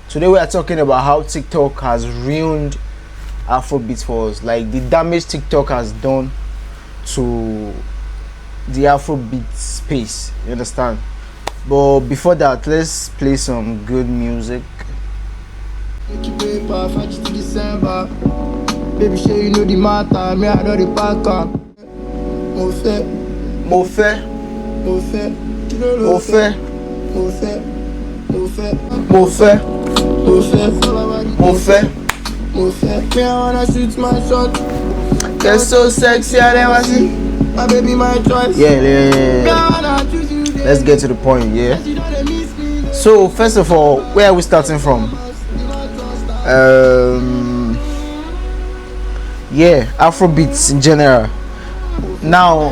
Today we are talking about how TikTok has ruined Afrobeats for us, like the damage TikTok has done to the Afrobeat space. You understand? But before that, let's play some good music. Baby, sure you know the matter, me I know the pack up. Mo fẹ́, Mo fẹ́, mo fẹ́, kí ló mo ló fẹ́? fẹ́, Mo fẹ́, mo fẹ́, mo fẹ́, mo fẹ́, mo fẹ́. mo fẹ́. Me I wanna shoot my shot. You're so sexy, I never see. My baby, my choice. Yeah. Me I wanna choose you. Let's get to the point. Yeah. You know they miss me. So first of all, where are we starting from? Yeah, Afrobeats in general. Now,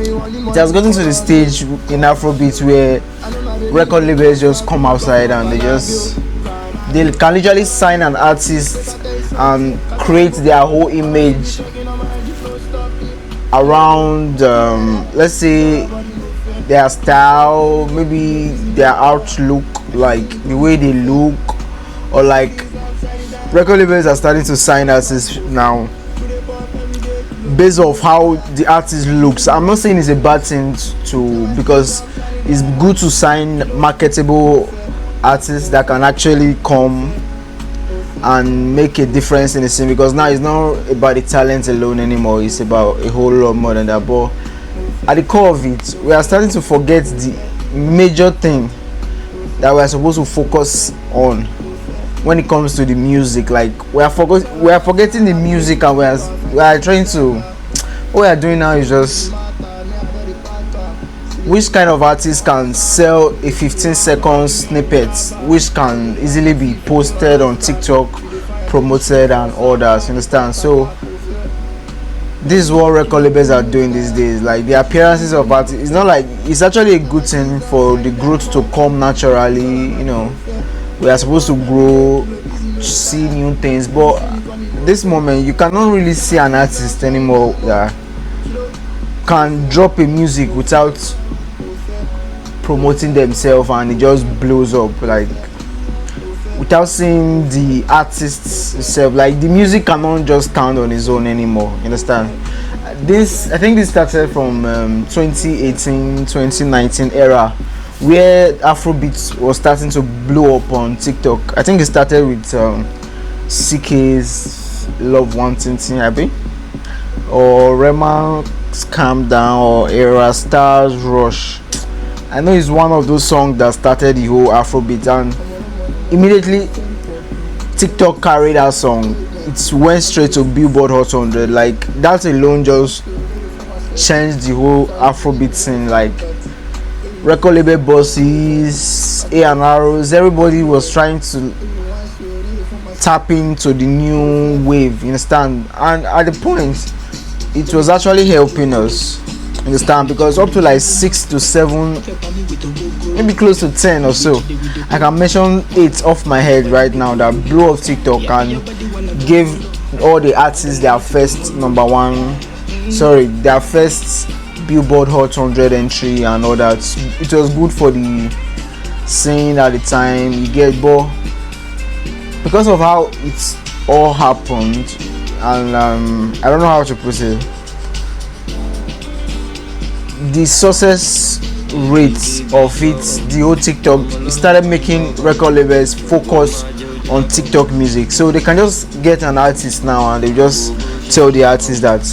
it has gotten to the stage in Afrobeats where record labels just come outside and they can literally sign an artist and create their whole image around, let's say, their style, maybe their outlook, like the way they look, or like record labels are starting to sign artists now based off how the artist looks. I'm not saying it's a bad thing to, because it's good to sign marketable artists that can actually come and make a difference in the scene, because now it's not about the talent alone anymore, it's about a whole lot more than that. But at the core of it, we are starting to forget the major thing that we are supposed to focus on when it comes to the music. Like we are forgetting the music, and we are trying to, what we are doing now is just which kind of artist can sell a 15-second snippet which can easily be posted on TikTok, promoted and all that, you understand? So this is what record labels are doing these days. Like the appearances of artists, it's not like, it's actually a good thing for the growth to come naturally, you know. We are supposed to grow, see new things, but this moment you cannot really see an artist anymore that can drop a music without promoting themselves and it just blows up, like without seeing the artist itself. Like the music cannot just stand on its own anymore, you understand? I think this started from 2018 2019 era, where Afrobeats was starting to blow up on TikTok. I think it started with CK's Love Wanting Thing, I think, or Rema's Calm Down, or Era Stars Rush. I know it's one of those songs that started the whole Afrobeat, and immediately TikTok carried that song. It went straight to Billboard Hot 100. Like that alone just changed the whole Afrobeat scene. Like record label bosses, A&Rs, everybody was trying to tap into the new wave, you understand? And at the point, it was actually helping us, understand, because up to like 6 to 7, maybe close to 10 or so, I can mention 8 off my head right now that blew up TikTok and gave all the artists their first their first Billboard Hot 100 entry and all that. It was good for the scene at the time, you get, but because of how it's all happened, and I don't know how to put it, the success rate of it, the whole TikTok, it started making record labels focus on TikTok music. So they can just get an artist now and they just tell the artist that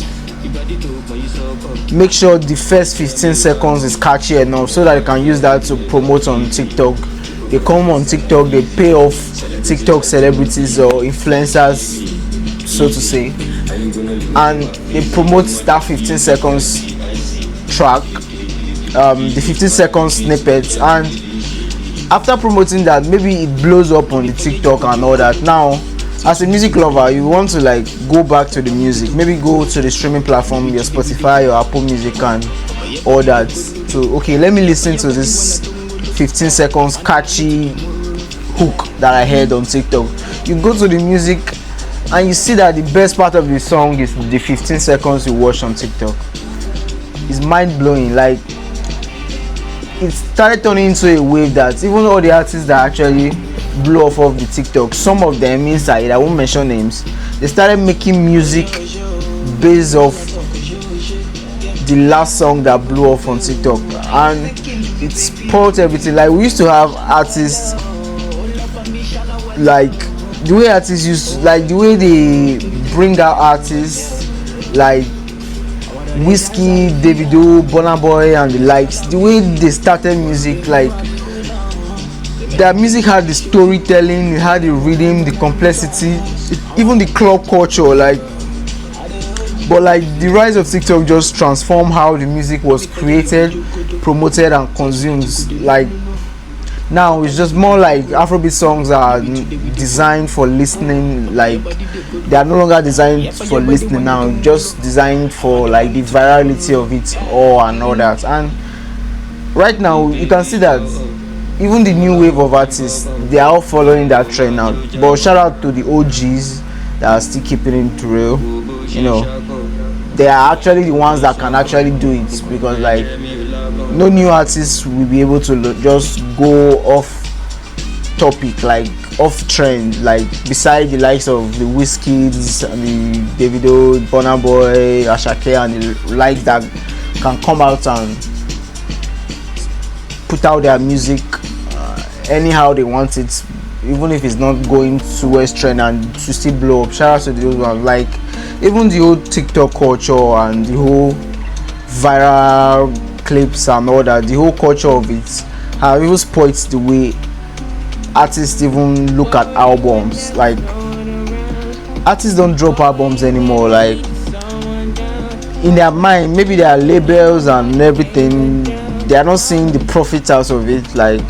make sure the first 15 seconds is catchy enough so that they can use that to promote on TikTok. They come on TikTok, they pay off TikTok celebrities or influencers, so to say, and they promote that 15 seconds track, the 15 second snippets, and after promoting that, maybe it blows up on the TikTok and all that. Now, as a music lover, you want to like go back to the music, maybe go to the streaming platform, your Spotify, your Apple Music and all that, to okay, let me listen to this 15 seconds catchy hook that I heard on TikTok. You go to the music and you see that the best part of the song is the 15 seconds you watch on TikTok. It's mind blowing. Like it started turning into a wave that even all the artists that actually blew off of the TikTok, some of them inside, I won't mention names, they started making music based off the last song that blew off on TikTok, and it spoiled everything. Like, we used to have artists, like the way artists used, like the way they bring out artists like Whiskey, Davido, Burna Boy and the likes, the way they started music, like their music had the storytelling, it had the rhythm, the complexity, even the club culture, like. But like the rise of TikTok just transformed how the music was created, promoted and consumed. Like now it's just more like Afrobeat songs are designed for listening. Like they are no longer designed for listening now, just designed for like the virality of it all and all that. And right now you can see that even the new wave of artists, they are all following that trend now. But shout out to the OGs that are still keeping it real. You know, they are actually the ones that can actually do it, because like no new artist will be able to just go off topic, like off trend, like beside the likes of the Wizkids and the Davido, Burna Boy, Ashake and the likes that can come out and put out their music anyhow they want it, even if it's not going towards trend, and to still blow up. Shout out to those ones. Like even the whole TikTok culture and the whole viral clips and all that, the whole culture of it have even spoiled the way artists even look at albums. Like artists don't drop albums anymore. Like in their mind, maybe there are labels and everything, they are not seeing the profit out of it. Like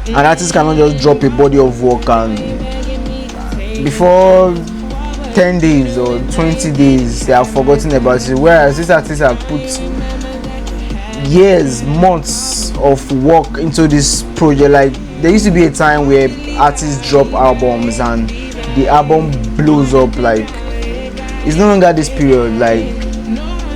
an artist cannot just drop a body of work and before 10 days or 20 days they have forgotten about it, whereas these artists have put years, months of work into this project. Like there used to be a time where artists drop albums and the album blows up. Like it's no longer this period. Like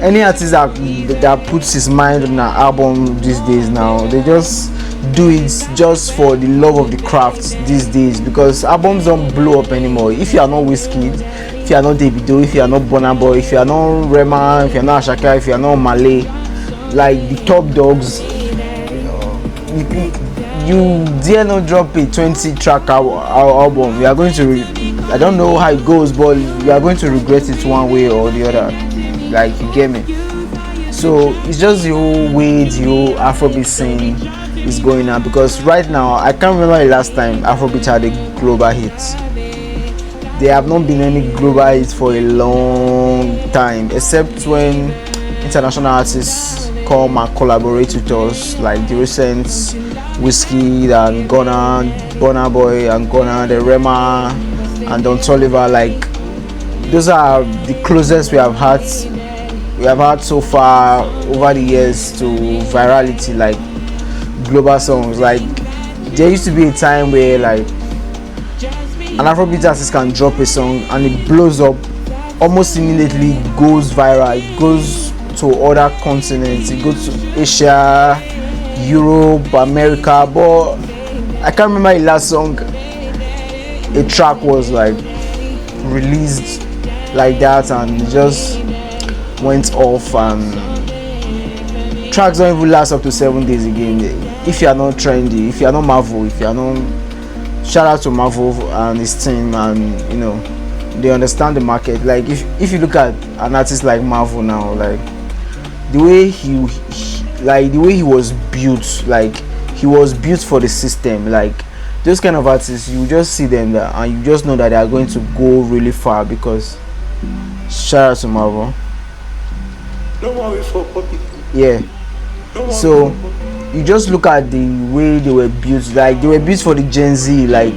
any artist that puts his mind on an album these days now, they just do it just for the love of the craft these days, because albums don't blow up anymore. If you are not Wizkid, if you are not Davido, if you are not Burna Boy, if you are not Rema, if you are not Ashaka, if you are not Malay, like the top dogs, you dare not drop a 20 track album. You are going to I don't know how it goes, but you are going to regret it one way or the other. Like, you get me? So it's just the whole way the whole Afrobeat scene is going on, because right now I can't remember the last time Afrobeat had a global hit. There have not been any global hits for a long time, except when international artists come and collaborate with us, like the recent Whiskey and Ghana, Burna Boy and Ghana, the Rema and Don Toliver. Like those are the closest we have had so far over the years to virality, like global songs. Like there used to be a time where like an Afrobeat artist can drop a song and it blows up almost immediately, goes viral, it goes to other continents, it goes to Asia, Europe, America. But I can't remember the last song a track was like released like that and it just went off, and tracks don't even last up to 7 days again if you are not trendy, if you are not Marvel, if you are not. Shout out to Marvel and his team, and you know they understand the market. Like if you look at an artist like Marvel now, like the way he was built, like he was built for the system. Like those kind of artists, you just see them there and you just know that they are going to go really far, because shout out to Marvel. Yeah. So you just look at the way they were built. Like they were built for the Gen Z. Like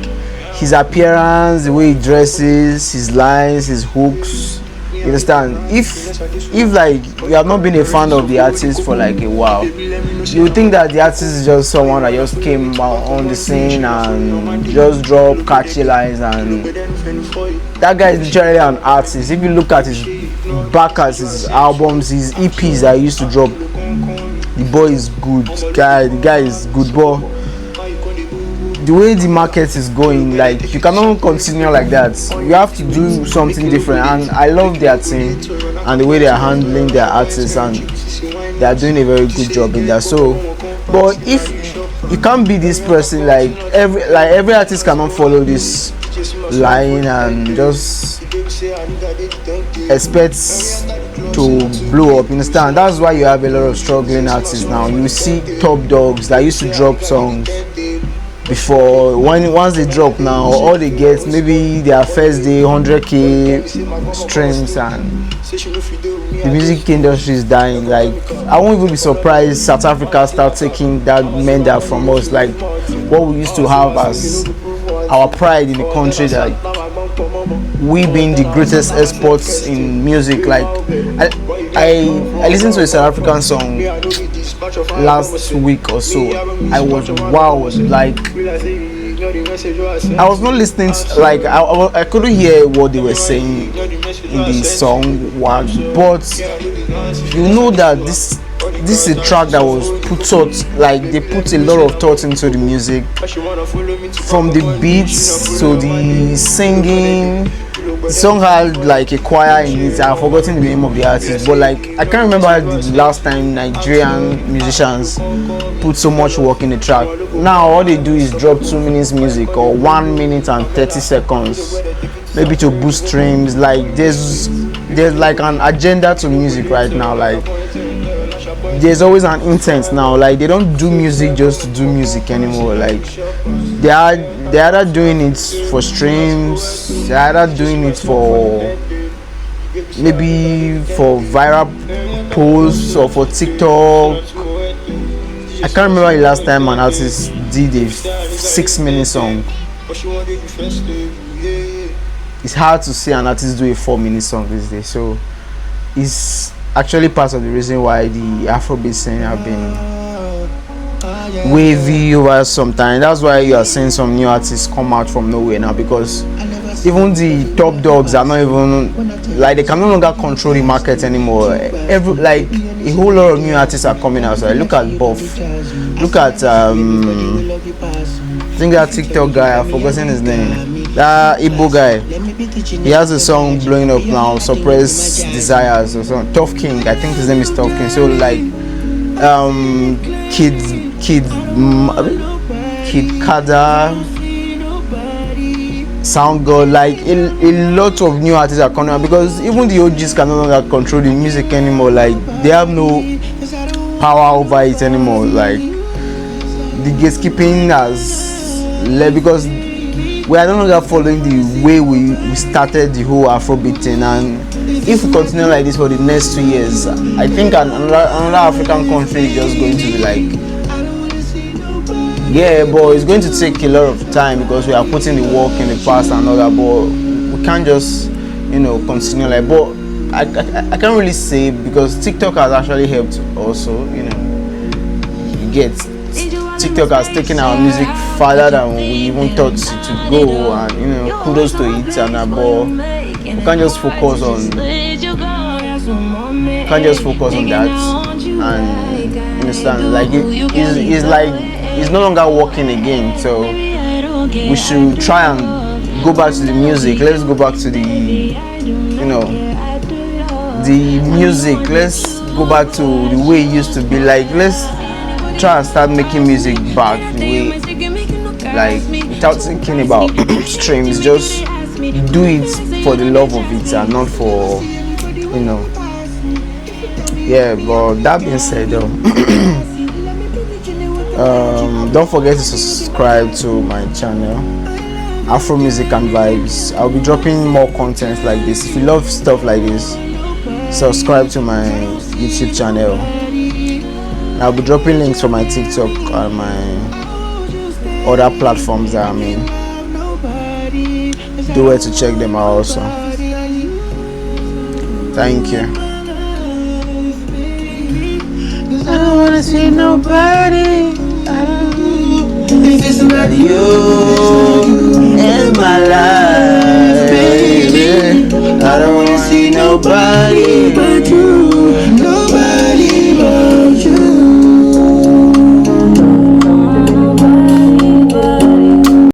his appearance, the way he dresses, his lines, his hooks. You understand? If like you have not been a fan of the artist for like a while, you would think that the artist is just someone that just came out on the scene and just drop catchy lines, and that guy is literally an artist. If you look at his backers, his albums, his EPs that he used to drop, the boy is good. The guy is good, but the way the market is going, like you cannot continue like that. You have to do something different. And I love their team and the way they are handling their artists, and they are doing a very good job in that. So, but if you can't be this person, like every artist cannot follow this line and just expect to blow up. You understand? That's why you have a lot of struggling artists now. You see top dogs that used to drop songs before, once they drop now, all they get maybe their first day 100k streams, and the music industry is dying. Like I won't even be surprised South Africa start taking that mender from us, like what we used to have as our pride in the country, that we being the greatest exports in music. Like I listened to a South African song last week or so. I was wow, like I was not listening to, like I couldn't hear what they were saying in the song, but you know that this is a track that was put thought, like they put a lot of thought into the music, from the beats to the singing. The song had like a choir in it. I've forgotten the name of the artist, but like I can't remember the last time Nigerian musicians put so much work in the track. Now all they do is drop 2 minutes music or 1 minute and 30 seconds, maybe to boost streams. Like there's like an agenda to music right now. Like there's always an intent now. Like they don't do music just to do music anymore. Like they're either doing it for streams, they're either doing it for maybe for viral posts or for TikTok. I can't remember the last time an artist did a 6-minute song. It's hard to see an artist do a 4-minute song these days. So it's actually part of the reason why the AfroBeats scene have been wavy over some time. That's why you are seeing some new artists come out from nowhere now, because even the top dogs are not even, like, they can no longer control the market anymore. Like a whole lot of new artists are coming out. So look at Buff, look at I think that TikTok guy, I've forgotten his name, that Igbo guy. He has a song blowing up now, Suppress Desires or something. Tough King, I think his name is Tough King. So like Kid Kada, Sound God, like a lot of new artists are coming out, because even the OGs can no longer control the music anymore. Like they have no power over it anymore. Like the gatekeeping has led, because we are no longer following the way we started the whole Afrobeat thing. And if we continue like this for the next 2 years, I think another African country is just going to be like, yeah, but it's going to take a lot of time, because we are putting the work in the past and all that. But we can't just, continue like. But I can't really say, because TikTok has actually helped also. You get, TikTok has taken our music farther than we even thought it to go, and kudos to it. And but we can't just focus on that, and understand, like it's like it's no longer working again. So we should try and go back to the music. Let's go back to the the music. Let's go back to the way it used to be. Like let's try and start making music back the way, like without thinking about streams. Just do it for the love of it and not for yeah. But that being said though, don't forget to subscribe to my channel, Afro Music and Vibes. I'll be dropping more content like this. If you love stuff like this, subscribe to my YouTube channel. I'll be dropping links for my TikTok and my other platforms that I'm in. Do it to check them out also. Thank you. I don't wanna see nobody. If it's not you.